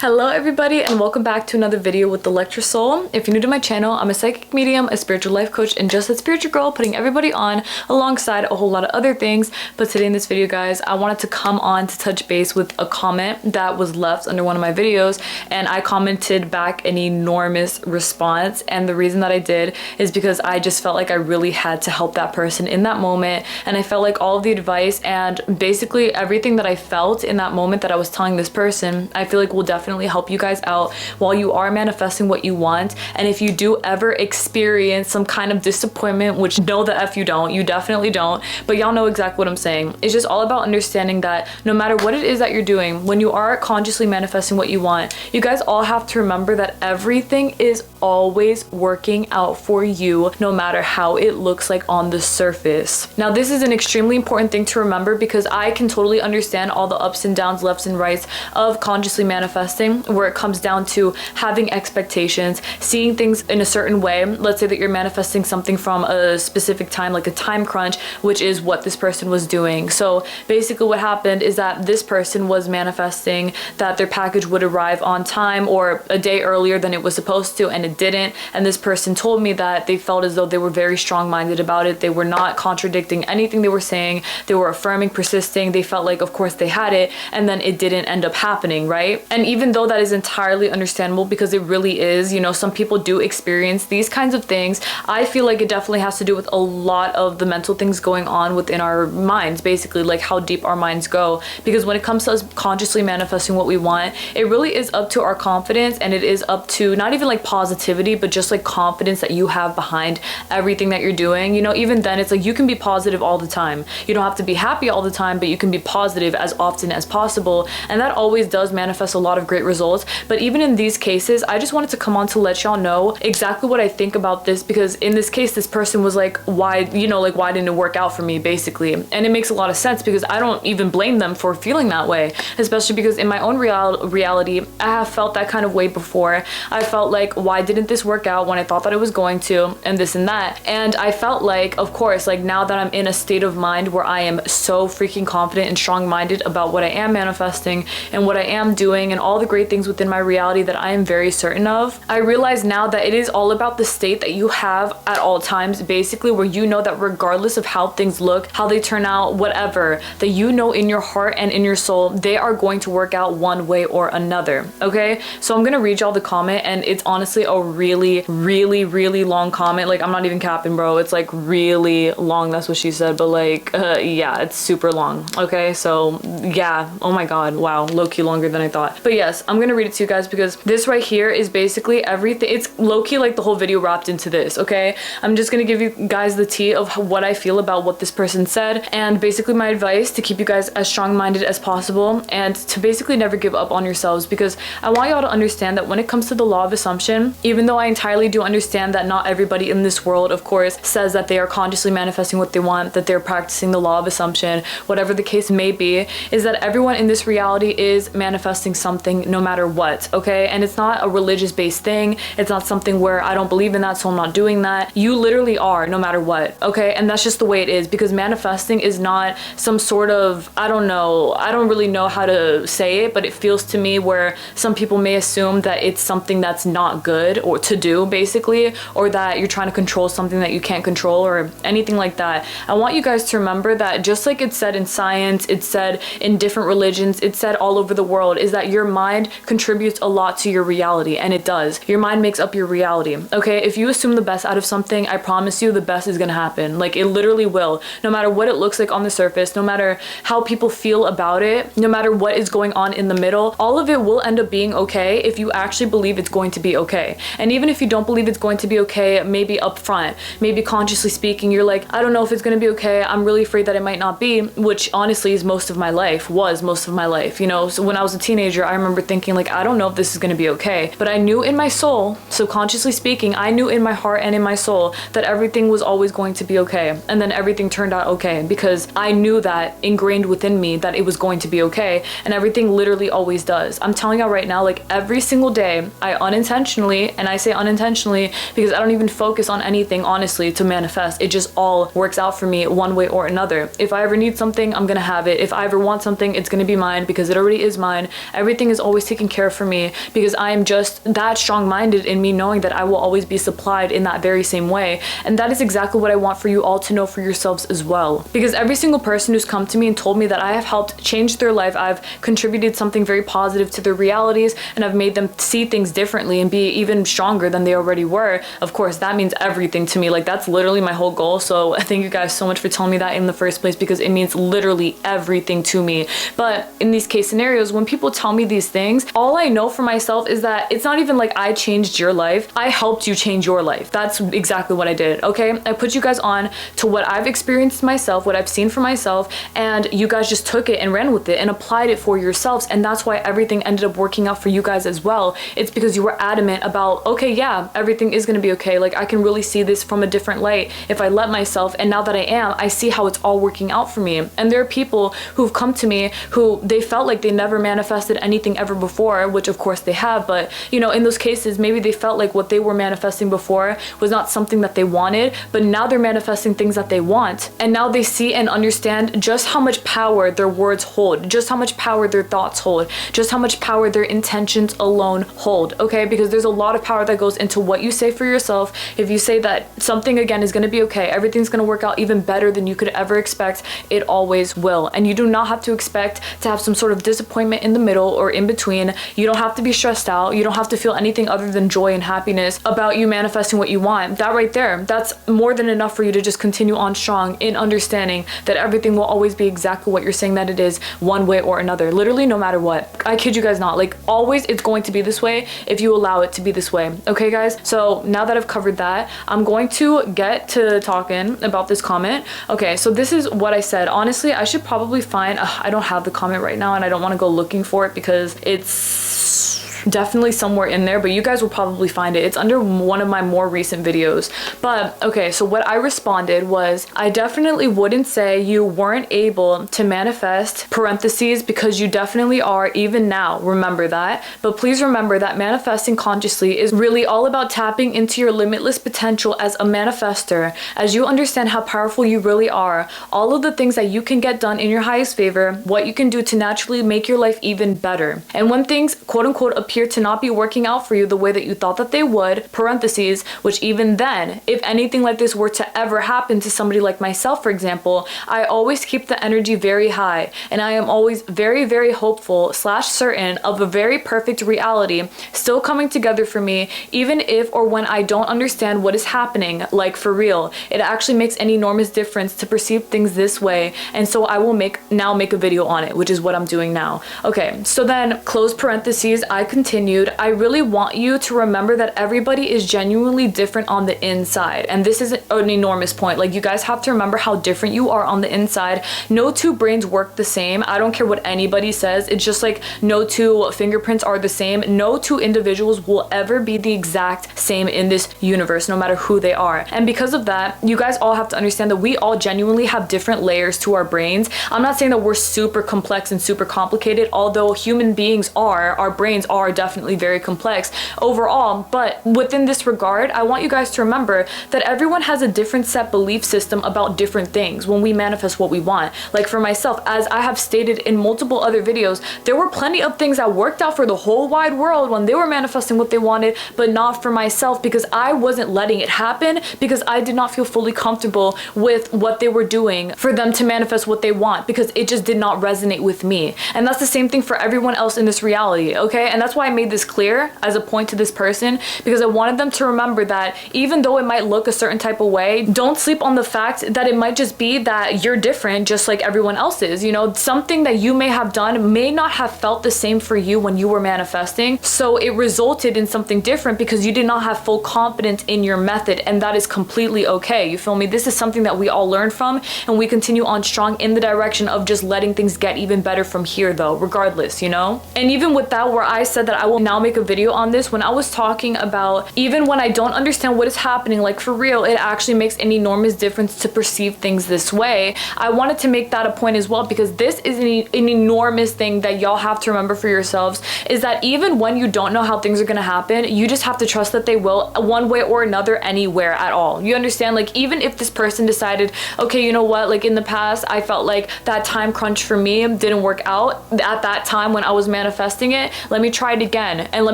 Hello everybody and welcome back to another video with the Lecture Soul. If you're new to my channel, I'm a psychic medium, a spiritual life coach, and just a spiritual girl putting everybody on alongside a whole lot of other things. But today in this video, guys, I wanted to come on to touch base with a comment that was left under one of my videos, and I commented back an enormous response. And the reason that I did is because I just felt like I really had to help that person in that moment, and I felt like all of the advice and basically everything that I felt in that moment that I was telling this person, I feel like will definitely help you guys out while you are manifesting what you want. And if you do ever experience some kind of disappointment, which no the F you don't, you definitely don't, but y'all know exactly what I'm saying. It's just all about understanding that no matter what it is that you're doing, when you are consciously manifesting what you want, you guys all have to remember that everything is always working out for you, no matter how it looks like on the surface. Now, this is an extremely important thing to remember because I can totally understand all the ups and downs, lefts and rights of consciously manifesting, where it comes down to having expectations, seeing things in a certain way. Let's say that you're manifesting something from a specific time, like a time crunch, which is what this person was doing. So basically what happened is that this person was manifesting that their package would arrive on time or a day earlier than it was supposed to, and it didn't. And this person told me that they felt as though they were very strong-minded about it. They were not contradicting anything they were saying. They were affirming, persisting. They felt like, of course, they had it, and then it didn't end up happening, right? And even though that is entirely understandable, because it really is, you know, some people do experience these kinds of things, I feel like it definitely has to do with a lot of the mental things going on within our minds, basically, like how deep our minds go. Because when it comes to us consciously manifesting what we want, it really is up to our confidence, and it is up to not even like positivity, but just like confidence that you have behind everything that you're doing. You know, even then it's like you can be positive all the time. You don't have to be happy all the time, but you can be positive as often as possible, and that always does manifest a lot of great results. But even in these cases, I just wanted to come on to let y'all know exactly what I think about this, because in this case, this person was like, why, you know, like, why didn't it work out for me, basically? And it makes a lot of sense because I don't even blame them for feeling that way, especially because in my own reality, I have felt that kind of way before. I felt like, why didn't this work out when I thought that it was going to, and this and that. And I felt like, of course, like now that I'm in a state of mind where I am so freaking confident and strong-minded about what I am manifesting and what I am doing and all the great things within my reality that I am very certain of, I realize now that it is all about the state that you have at all times, basically, where you know that regardless of how things look, how they turn out, whatever, that you know in your heart and in your soul, they are going to work out one way or another, okay? So I'm gonna read y'all the comment, and it's honestly a really long comment. Like, I'm not even capping, bro. It's like really long. That's what she said, but like, yeah, it's super long, okay? So yeah, oh my god, wow, low-key longer than I thought. But yes, I'm gonna read it to you guys because this right here is basically everything. It's low-key like the whole video wrapped into this, okay? I'm just gonna give you guys the tea of what I feel about what this person said, and basically my advice to keep you guys as strong-minded as possible and to basically never give up on yourselves, because I want y'all to understand that when it comes to the law of assumption, even though I entirely do understand that not everybody in this world, of course, says that they are consciously manifesting what they want, that they're practicing the law of assumption, whatever the case may be, is that everyone in this reality is manifesting something no matter what, okay? And it's not a religious based thing. It's not something where I don't believe in that, so I'm not doing that. You literally are, no matter what, okay? And that's just the way it is, because manifesting is not some sort of, I don't know, I don't really know how to say it, but it feels to me where some people may assume that it's something that's not good or to do, basically, or that you're trying to control something that you can't control or anything like that. I want you guys to remember that just like it's said in science, it's said in different religions, it's said all over the world, is that your mind contributes a lot to your reality, and it does. Your mind makes up your reality, okay? If you assume the best out of something, I promise you the best is gonna happen. Like, it literally will. No matter what it looks like on the surface, no matter how people feel about it, no matter what is going on in the middle, all of it will end up being okay if you actually believe it's going to be okay. And even if you don't believe it's going to be okay, maybe up front, maybe consciously speaking, you're like, I don't know if it's gonna be okay, I'm really afraid that it might not be, which honestly is most of my life, you know? So when I was a teenager, I remember thinking like, I don't know if this is gonna be okay, but I knew in my soul, subconsciously speaking, I knew in my heart and in my soul that everything was always going to be okay. And then everything turned out okay because I knew that ingrained within me that it was going to be okay, and everything literally always does. I'm telling y'all right now, like every single day, I unintentionally unintentionally, and I say unintentionally because I don't even focus on anything honestly to manifest. It just all works out for me one way or another. If I ever need something, I'm gonna have it. If I ever want something, it's gonna be mine because it already is mine. Everything is always taken care of for me because I am just that strong-minded in me knowing that I will always be supplied in that very same way. And that is exactly what I want for you all to know for yourselves as well. Because every single person who's come to me and told me that I have helped change their life, I've contributed something very positive to their realities, and I've made them see things differently and be even stronger than they already were. Of course, that means everything to me. Like, that's literally my whole goal. So thank you guys so much for telling me that in the first place, because it means literally everything to me. But in these case scenarios, when people tell me these things, all I know for myself is that it's not even like I changed your life. I helped you change your life. That's exactly what I did, okay? I put you guys on to what I've experienced myself, what I've seen for myself, and you guys just took it and ran with it and applied it for yourselves. And that's why everything ended up working out for you guys as well. It's because you were adamant about, okay, yeah, everything is gonna be okay. Like, I can really see this from a different light if I let myself. And now that I am, I see how it's all working out for me. And there are people who've come to me who they felt like they never manifested anything ever before, which of course they have, but you know, in those cases, maybe they felt like what they were manifesting before was not something that they wanted, but now they're manifesting things that they want. And now they see and understand just how much power their words hold, just how much power their thoughts hold, just how much power their intentions alone hold, okay? Because there's a lot of power that goes into what you say for yourself. If you say that something, again, is gonna be okay, everything's gonna work out even better than you could ever expect, it always will. And you do not have to expect to have some sort of disappointment in the middle or in between. You don't have to be stressed out. You don't have to feel anything other than joy and happiness about you manifesting what you want. That right there, that's more than enough for you to just continue on strong in understanding that everything will always be exactly what you're saying that it is, one way or another. Literally, no matter what. I kid you guys not. Like, always it's going to be this way if you allow it to be this way. Okay, guys? So now that I've covered that, I'm going to get to talking about this comment. Okay, so this is what I said. Honestly, I should probably find, I don't have the comment right now and I don't want to go looking for it because it's definitely somewhere in there, but you guys will probably find it. It's under one of my more recent videos. But okay, so what I responded was, I definitely wouldn't say you weren't able to manifest, parentheses, because you definitely are even now. Remember that. But please remember that manifesting consciously is really all about tapping into your limitless potential as a manifester. As you understand how powerful you really are, all of the things that you can get done in your highest favor, what you can do to naturally make your life even better. And when things, quote unquote, appear to not be working out for you the way that you thought that they would, parentheses, which even then, if anything like this were to ever happen to somebody like myself, for example, I always keep the energy very high, and I am always very, very hopeful / certain of a very perfect reality still coming together for me, even if or when I don't understand what is happening, like for real. It actually makes an enormous difference to perceive things this way, and so I will now make a video on it, which is what I'm doing now. Okay, so then close parentheses, I continued, I really want you to remember that everybody is genuinely different on the inside. And this is an enormous point. Like, you guys have to remember how different you are on the inside. No two brains work the same. I don't care what anybody says. It's just like no two fingerprints are the same. No two individuals will ever be the exact same in this universe, no matter who they are. And because of that, you guys all have to understand that we all genuinely have different layers to our brains. I'm not saying that we're super complex and super complicated, although human beings are, our brains are definitely very complex overall. But within this regard, I want you guys to remember that everyone has a different set belief system about different things when we manifest what we want. Like for myself, as I have stated in multiple other videos, there were plenty of things that worked out for the whole wide world when they were manifesting what they wanted, but not for myself, because I wasn't letting it happen, because I did not feel fully comfortable with what they were doing for them to manifest what they want, because it just did not resonate with me. And that's the same thing for everyone else in this reality, okay? And that's why I made this clear as a point to this person, because I wanted them to remember that even though it might look a certain type of way, don't sleep on the fact that it might just be that you're different just like everyone else is. You know, something that you may have done may not have felt the same for you when you were manifesting, so it resulted in something different because you did not have full confidence in your method, and that is completely okay. You feel me? This is something that we all learn from, and we continue on strong in the direction of just letting things get even better from here though, regardless, you know? And even with that, where I said that I will now make a video on this. When I was talking about even when I don't understand what is happening, like for real, it actually makes an enormous difference to perceive things this way. I wanted to make that a point as well, because this is an enormous thing that y'all have to remember for yourselves, is that even when you don't know how things are gonna happen, you just have to trust that they will, one way or another, anywhere at all. You understand? Like, even if this person decided, okay, you know what, like in the past I felt like that time crunch for me didn't work out at that time when I was manifesting it, let me try it again and let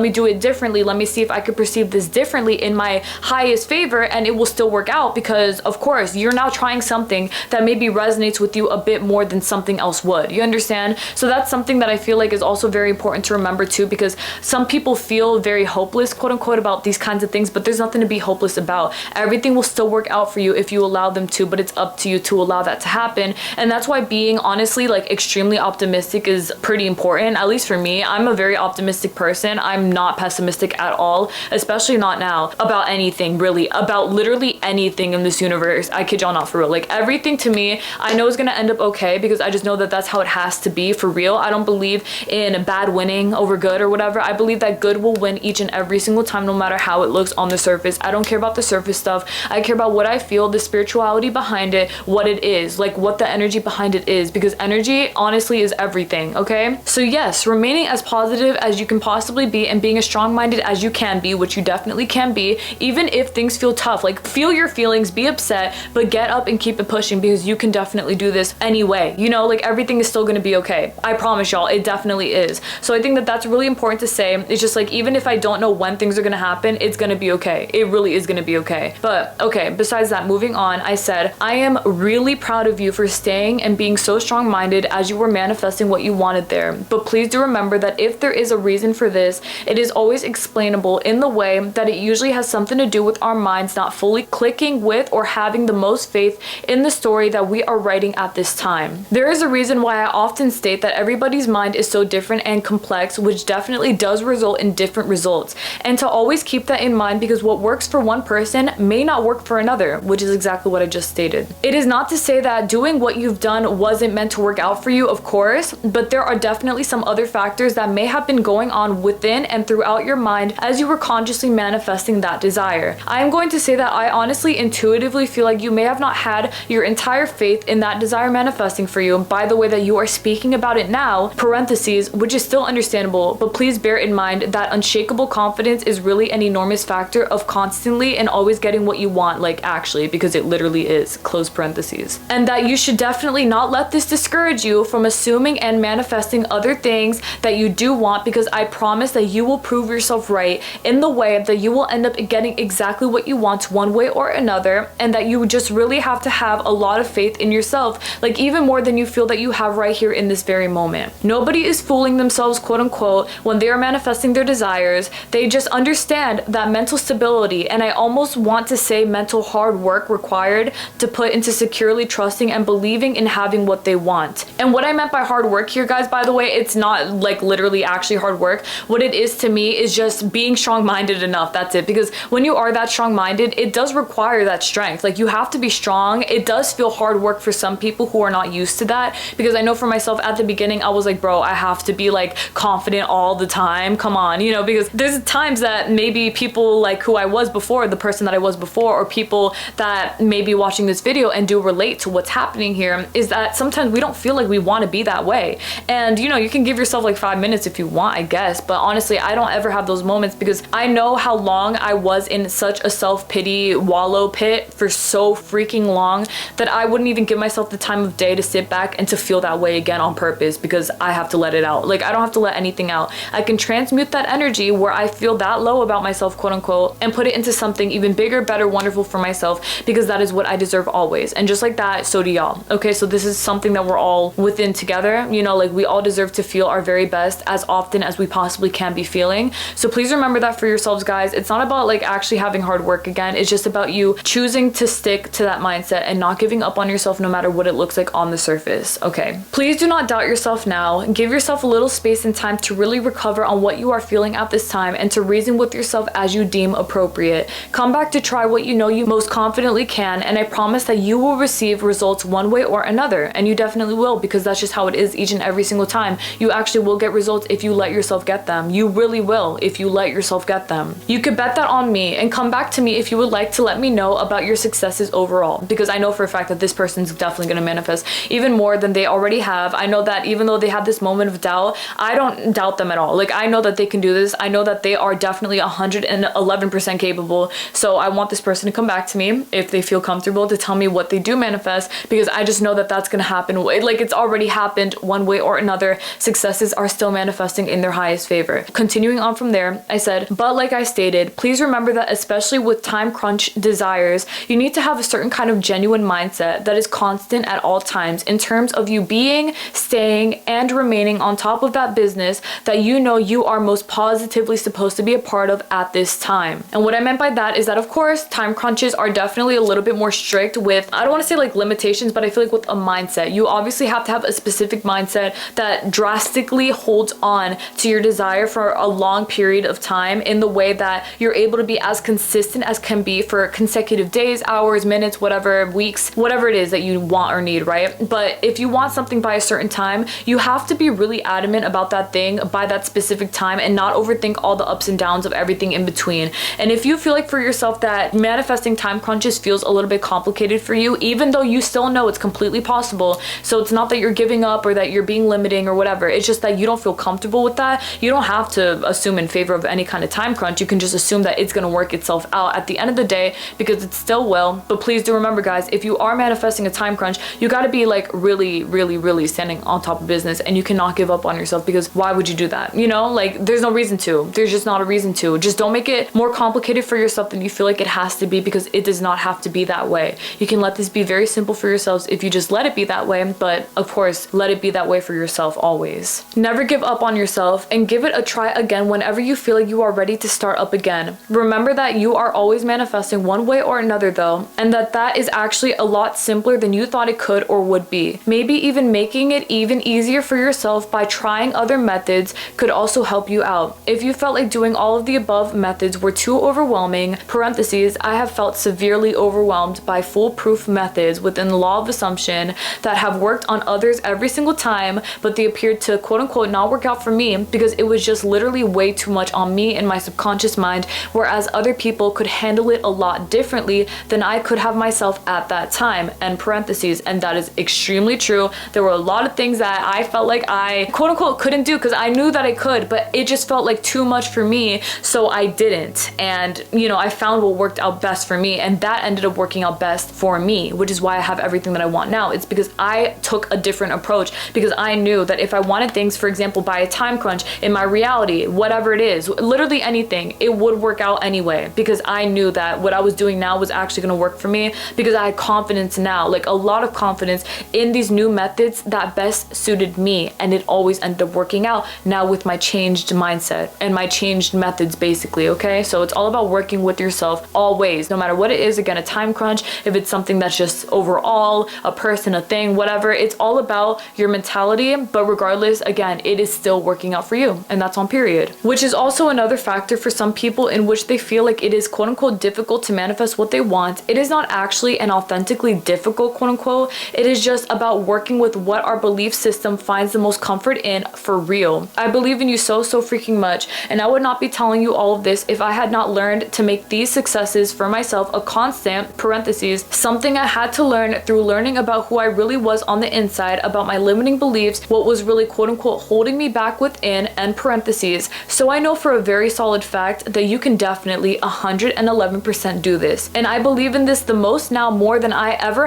me do it differently. Let me see if I could perceive this differently in my highest favor, and it will still work out, because of course you're now trying something that maybe resonates with you a bit more than something else would. You understand? So that's something that I feel like is also very important to remember too, because some people feel very hopeless, quote unquote, about these kinds of things, but there's nothing to be hopeless about. Everything will still work out for you if you allow them to, but it's up to you to allow that to happen. And that's why being honestly like extremely optimistic is pretty important, at least for me. I'm a very optimistic person. I'm not pessimistic at all, especially not now, about anything, really, about literally anything in this universe. I kid y'all not, for real. Like, everything to me, I know is gonna end up okay, because I just know that that's how it has to be, for real. I don't believe in bad winning over good or whatever. I believe that good will win each and every single time, no matter how it looks on the surface. I don't care about the surface stuff. I care about what I feel, the spirituality behind it, what it is, like what the energy behind it is, because energy honestly is everything, okay? So yes, remaining as positive as you can possibly be and being as strong-minded as you can be, which you definitely can be, even if things feel tough. Like, feel your feelings, be upset, but get up and keep it pushing, because you can definitely do this anyway. You know, like, everything is still gonna be okay. I promise y'all, it definitely is. So I think that that's really important to say. It's just like, even if I don't know when things are gonna happen, it's gonna be okay. It really is gonna be okay. But okay, besides that, moving on, I said, I am really proud of you for staying and being so strong-minded as you were manifesting what you wanted there. But please do remember that if there is a reason for this, it is always explainable in the way that it usually has something to do with our minds not fully clicking with or having the most faith in the story that we are writing at this time. There is a reason why I often state that everybody's mind is so different and complex, which definitely does result in different results. And to always keep that in mind, because what works for one person may not work for another, which is exactly what I just stated. It is not to say that doing what you've done wasn't meant to work out for you, of course, but there are definitely some other factors that may have been going on within and throughout your mind as you were consciously manifesting that desire. I am going to say that I honestly intuitively feel like you may have not had your entire faith in that desire manifesting for you. By the way that you are speaking about it now, parentheses, which is still understandable, but please bear in mind that unshakable confidence is really an enormous factor of constantly and always getting what you want, like actually, because it literally is, close parentheses. And that you should definitely not let this discourage you from assuming and manifesting other things that you do want, because I promise that you will prove yourself right in the way that you will end up getting exactly what you want one way or another, and that you just really have to have a lot of faith in yourself, like even more than you feel that you have right here in this very moment. Nobody is fooling themselves, quote unquote, when they are manifesting their desires. They just understand that mental stability, and I almost want to say mental hard work required to put into securely trusting and believing in having what they want. And what I meant by hard work here, guys, by the way, it's not like literally actually hard work. What it is to me is just being strong-minded enough. That's it. Because when you are that strong-minded, it does require that strength. Like, you have to be strong. It does feel hard work for some people who are not used to that, because I know for myself at the beginning, I was like, bro, I have to be like confident all the time. Come on, you know, because there's times that maybe people like who I was before, the person that I was before, or people that may be watching this video and do relate to what's happening here, is that sometimes we don't feel like we want to be that way. And you know, you can give yourself like 5 minutes if you want, I guess, but honestly, I don't ever have those moments, because I know how long I was in such a self-pity wallow pit for so freaking long that I wouldn't even give myself the time of day to sit back and to feel that way again on purpose, because I have to let it out. Like, I don't have to let anything out. I can transmute that energy where I feel that low about myself, quote unquote, and put it into something even bigger, better, wonderful for myself, because that is what I deserve always. And just like that, so do y'all. Okay, so this is something that we're all within together. You know, like, we all deserve to feel our very best as often as we possibly can be feeling. So please remember that for yourselves, guys. It's not about like actually having hard work again. It's just about you choosing to stick to that mindset and not giving up on yourself no matter what it looks like on the surface. Okay, please do not doubt yourself now. Give yourself a little space and time to really recover on what you are feeling at this time, and to reason with yourself as you deem appropriate. Come back to try what you know you most confidently can, and I promise that you will receive results one way or another. And you definitely will, because that's just how it is each and every single time. You actually will get results if you let yourself get them. You really will if you let yourself get them. You could bet that on me and come back to me if you would like to let me know about your successes overall, because I know for a fact that this person's definitely going to manifest even more than they already have. I know that even though they have this moment of doubt, I don't doubt them at all. Like, I know that they can do this. I know that they are definitely 111% capable. So I want this person to come back to me if they feel comfortable to tell me what they do manifest, because I just know that that's going to happen. Like, it's already happened one way or another. Successes are still manifesting in their highest favor. Continuing on from there, I said, but like I stated, please remember that especially with time crunch desires, you need to have a certain kind of genuine mindset that is constant at all times in terms of you being, staying, and remaining on top of that business that you know you are most positively supposed to be a part of at this time. And what I meant by that is that, of course, time crunches are definitely a little bit more strict with, I don't want to say like limitations, but I feel like with a mindset, you obviously have to have a specific mindset that drastically holds on to your desire for a long period of time in the way that you're able to be as consistent as can be for consecutive days, hours, minutes, whatever, weeks, whatever it is that you want or need, right? But if you want something by a certain time, you have to be really adamant about that thing by that specific time and not overthink all the ups and downs of everything in between. And if you feel like for yourself that manifesting time crunches feels a little bit complicated for you, even though you still know it's completely possible, so it's not that you're giving up or that you're being limiting or whatever, it's just that you don't feel comfortable with that, you don't have to assume in favor of any kind of time crunch. You can just assume that it's going to work itself out at the end of the day, because it still will. But please do remember, guys, if you are manifesting a time crunch, you got to be like really standing on top of business, and you cannot give up on yourself, because why would you do that? You know, like, there's no reason to. There's just not a reason to. Just don't make it more complicated for yourself than you feel like it has to be, because it does not have to be that way. You can let this be very simple for yourselves if you just let it be that way, but of course, let it be that way for yourself always. Never give up on yourself, and give it a try again whenever you feel like you are ready to start up again. Remember that you are always manifesting one way or another though, and that is actually a lot simpler than you thought it could or would be. Maybe even making it even easier for yourself by trying other methods could also help you out. If you felt like doing all of the above methods were too overwhelming, parentheses, I have felt severely overwhelmed by foolproof methods within the law of assumption that have worked on others every single time, but they appeared to quote unquote not work out for me because it was just literally way too much on me and my subconscious mind, whereas other people could handle it a lot differently than I could have myself at that time, end parentheses. And that is extremely true. There were a lot of things that I felt like I quote unquote couldn't do because I knew that I could, but it just felt like too much for me, so I didn't. And you know, I found what worked out best for me, and that ended up working out best for me, which is why I have everything that I want now. It's because I took a different approach, because I knew that if I wanted things, for example, by a time crunch in my reality, whatever it is, literally anything, it would work out anyway, because I knew that what I was doing now was actually going to work for me, because I had confidence now, like a lot of confidence in these new methods that best suited me, and it always ended up working out now with my changed mindset and my changed methods basically, okay? So it's all about working with yourself always, no matter what it is. Again, a time crunch, if it's something that's just overall a person, a thing, whatever, it's all about your mentality. But regardless, again, it is still working out for you, and that's on period. Which is also another factor for some people in which they feel like it is quote unquote difficult to manifest what they want. It is not actually an authentically difficult quote unquote, it is just about working with what our belief system finds the most comfort in for real. I believe in you so freaking much, and I would not be telling you all of this if I had not learned to make these successes for myself a constant, parentheses, something I had to learn through learning about who I really was on the inside, about my limiting beliefs, what was really quote unquote holding me back within, and parentheses. So I know for a very solid fact that you can definitely 111% do this, and I believe in this the most now, more than I ever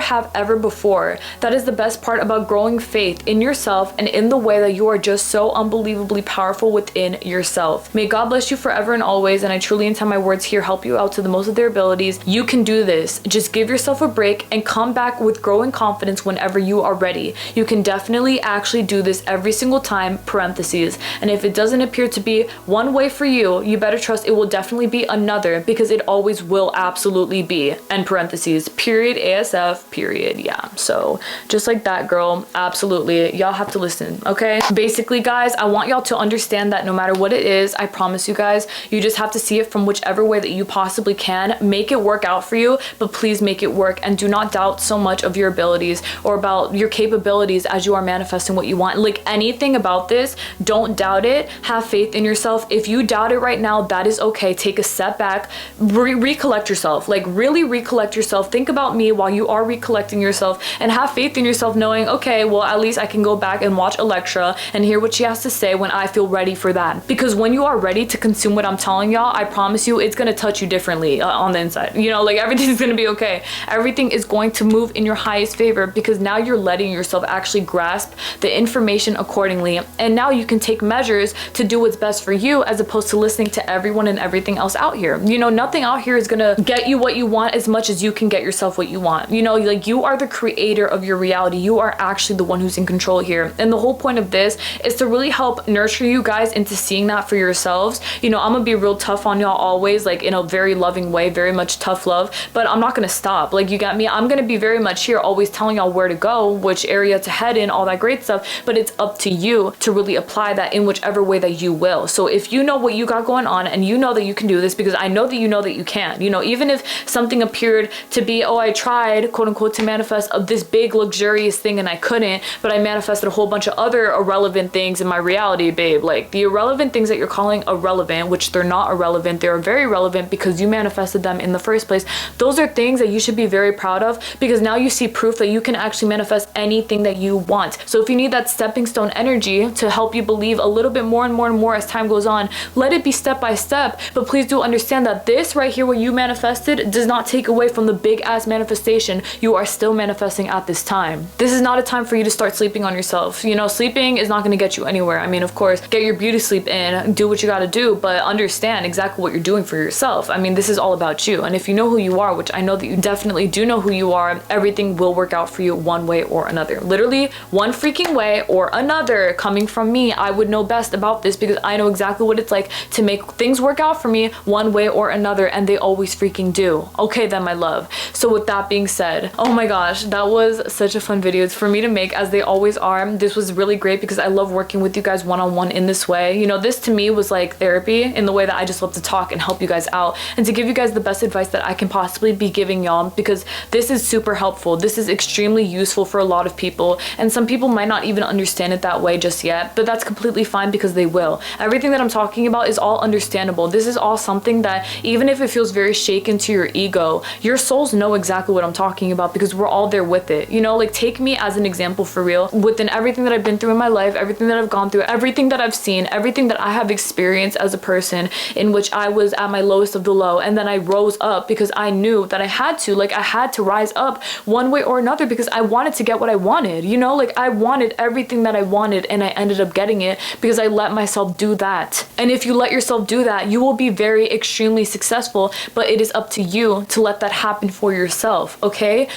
before. That is the best part about growing faith in yourself and in the way that you are just so unbelievably powerful within yourself. May God bless you forever and always, and I truly intend my words here help you out to the most of their abilities. You can do this. Just give yourself a break and come back with growing confidence whenever you are ready. You can definitely actually do this every single time, parentheses. And if it doesn't appear to be one way for you, you better trust it will definitely be another, because it always will absolutely be, end parentheses, period, ASF, period. Yeah, so just like that, girl, absolutely. Y'all have to listen, okay? Basically, guys, I want y'all to understand that no matter what it is, I promise you guys, you just have to see it from whichever way that you possibly can. Make it work out for you, but please make it work, and do not doubt so much of your abilities or about your capabilities as you are manifesting what you want. Like anything about this, don't doubt it. it, have faith in yourself. If you doubt it right now, that is okay. Take a step back, recollect yourself, like really recollect yourself. Think about me while you are recollecting yourself, and have faith in yourself, knowing, okay, well, at least I can go back and watch Electra and hear what she has to say when I feel ready for that. Because when you are ready to consume what I'm telling y'all, I promise you it's gonna touch you differently on the inside. You know, like everything's gonna be okay. Everything is going to move in your highest favor, because now you're letting yourself actually grasp the information accordingly, and now you can take measures to do what's best for you, as opposed to listening to everyone and everything else out here. You know, nothing out here is gonna get you what you want as much as you can get yourself what you want. You know, like you are the creator of your reality. You are actually the one who's in control here, and the whole point of this is to really help nurture you guys into seeing that for yourselves. You know, I'm gonna be real tough on y'all always, like in a very loving way, very much tough love, but I'm not gonna stop. Like, you got me. I'm gonna be very much here always telling y'all where to go, which area to head in, all that great stuff, but it's up to you to really apply that in whichever way that you will. So if you know what you got going on and you know that you can do this, because I know that you know that you can, you know, even if something appeared to be, oh, I tried quote unquote to manifest this big luxurious thing and I couldn't, but I manifested a whole bunch of other irrelevant things in my reality, babe. Like the irrelevant things that you're calling irrelevant, which they're not irrelevant, they're very relevant because you manifested them in the first place. Those are things that you should be very proud of, because now you see proof that you can actually manifest anything that you want. So if you need that stepping stone energy to help you believe a little bit more and more and more as time goes on, let it be step by step. But please do understand that this right here, what you manifested, does not take away from the big ass manifestation you are still manifesting at this time. This is not a time for you to start sleeping on yourself. You know, sleeping is not going to get you anywhere. I mean, of course, get your beauty sleep in, do what you got to do, but understand exactly what you're doing for yourself. I mean, this is all about you. And if you know who you are, which I know that you definitely do know who you are, everything will work out for you one way or another. Literally one freaking way or another. Coming from me, I would know best about this, because I know exactly what it's like to make things work out for me one way or another, and they always freaking do. Okay then, my love. So with that being said, oh my gosh, that was such a fun video for me to make, as they always are. This was really great because I love working with you guys one-on-one in this way. You know, this to me was like therapy, in the way that I just love to talk and help you guys out and to give you guys the best advice that I can possibly be giving y'all, because this is super helpful. This is extremely useful for a lot of people, and some people might not even understand it that way just yet, but that's completely fine, because they will. Everything that I'm talking about is all understandable. This is all something that, even if it feels very shaken to your ego, your souls know exactly what I'm talking about, because we're all there with it. You know, like take me as an example for real. Within everything that I've been through in my life, everything that I've gone through, everything that I've seen, everything that I have experienced as a person, in which I was at my lowest of the low, and then I rose up because I knew that I had to, like I had to rise up one way or another, because I wanted to get what I wanted. You know, like I wanted everything that I wanted, and I ended up getting it because I let myself do that. And if you let yourself do that, you will be very extremely successful, but it is up to you to let that happen for yourself. Okay,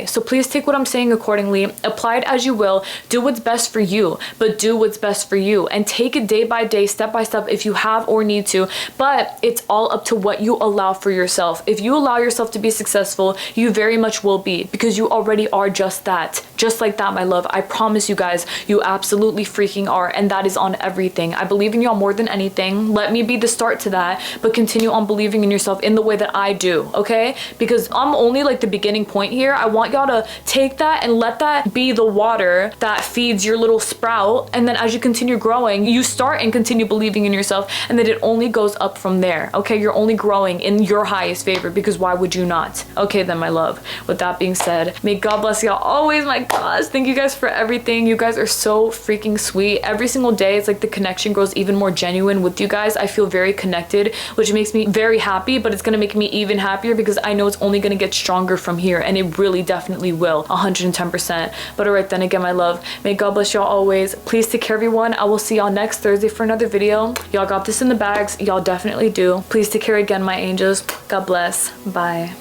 so please take what I'm saying accordingly, apply it as you will, do what's best for you, but do what's best for you, and take it day by day, step by step, if you have or need to. But it's all up to what you allow for yourself. If you allow yourself to be successful, you very much will be, because you already are just that. Just like that, my love. I promise you guys, you absolutely freaking are, and that is on everything. I believe in y'all more than anything. Let me be the start to that, but continue on believing in yourself in the way that I do, okay? Because I'm only like the beginning point here. I want y'all to take that and let that be the water that feeds your little sprout, and then as you continue growing, you start and continue believing in yourself, and then it only goes up from there, okay? You're only growing in your highest favor, because why would you not? Okay then, my love. With that being said, may God bless y'all always. My gosh, thank you guys for everything. You guys are so freaking sweet. Every single day, it's like the connection grows even more genuine with you guys. I feel very connected, which makes me very happy, but it's gonna make me even happier, because I know it's only gonna get stronger from here, and it really definitely will, 110%. But all right then, again, my love, may God bless y'all always. Please take care, everyone. I will see y'all next Thursday for another video. Y'all got this in the bags. Y'all definitely do. Please take care again, my angels. God bless. Bye.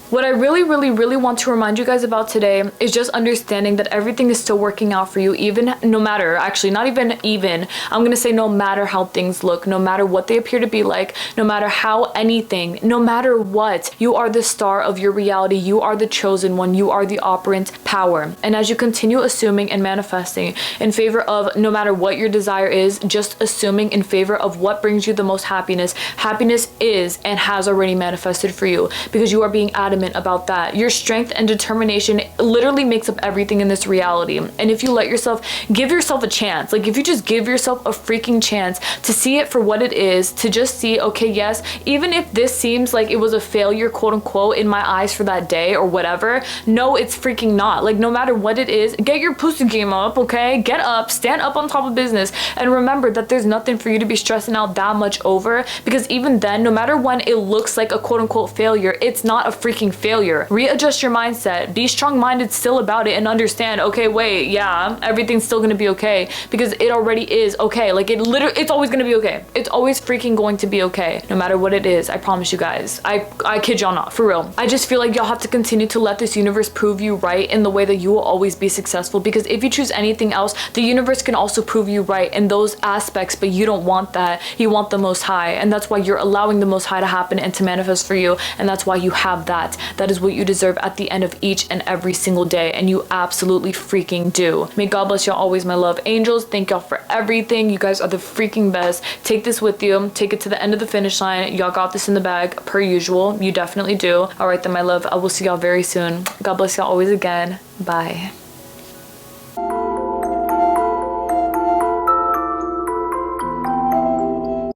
What I really want to remind you guys about today is just understanding that everything is still working out for you, even no matter, actually not even, I'm gonna say no matter how things look, no matter what they appear to be like, no matter how anything, no matter what, you are the star of your reality. You are the chosen one. You are the operant power. And as you continue assuming and manifesting in favor of no matter what your desire is, just assuming in favor of what brings you the most happiness, happiness is and has already manifested for you, because you are being adamant adamant about that. Your strength and determination literally makes up everything in this reality. And if you let yourself, give yourself a chance, like if you just give yourself a freaking chance to see it for what it is, to just see, okay, yes, even if this seems like it was a failure, quote unquote, in my eyes for that day or whatever, no, it's freaking not. Like, no matter what it is, get your pussy game up, okay? Get up, stand up on top of business, and remember that there's nothing for you to be stressing out that much over, because even then, no matter when it looks like a quote unquote failure, it's not a freaking failure. Readjust your mindset, be strong-minded still about it, and understand, okay, wait, yeah, everything's still gonna be okay, because it already is okay. Like, it's always gonna be okay. It's always freaking going to be okay, no matter what it is. I promise you guys. I kid y'all not, for real. I just feel like y'all have to continue to let this universe prove you right in the way that you will always be successful, because if you choose anything else, the universe can also prove you right in those aspects, but you don't want that. You want the Most High, and that's why you're allowing the Most High to happen and to manifest for you, and that's why you have that. That is what you deserve at the end of each and every single day, and you absolutely freaking do. May God bless y'all always, my love angels. Thank y'all for everything. You guys are the freaking best. Take this with you. Take it to the end of the finish line. Y'all got this in the bag per usual. You definitely do. All right then, my love. I will see y'all very soon. God bless y'all always again. Bye.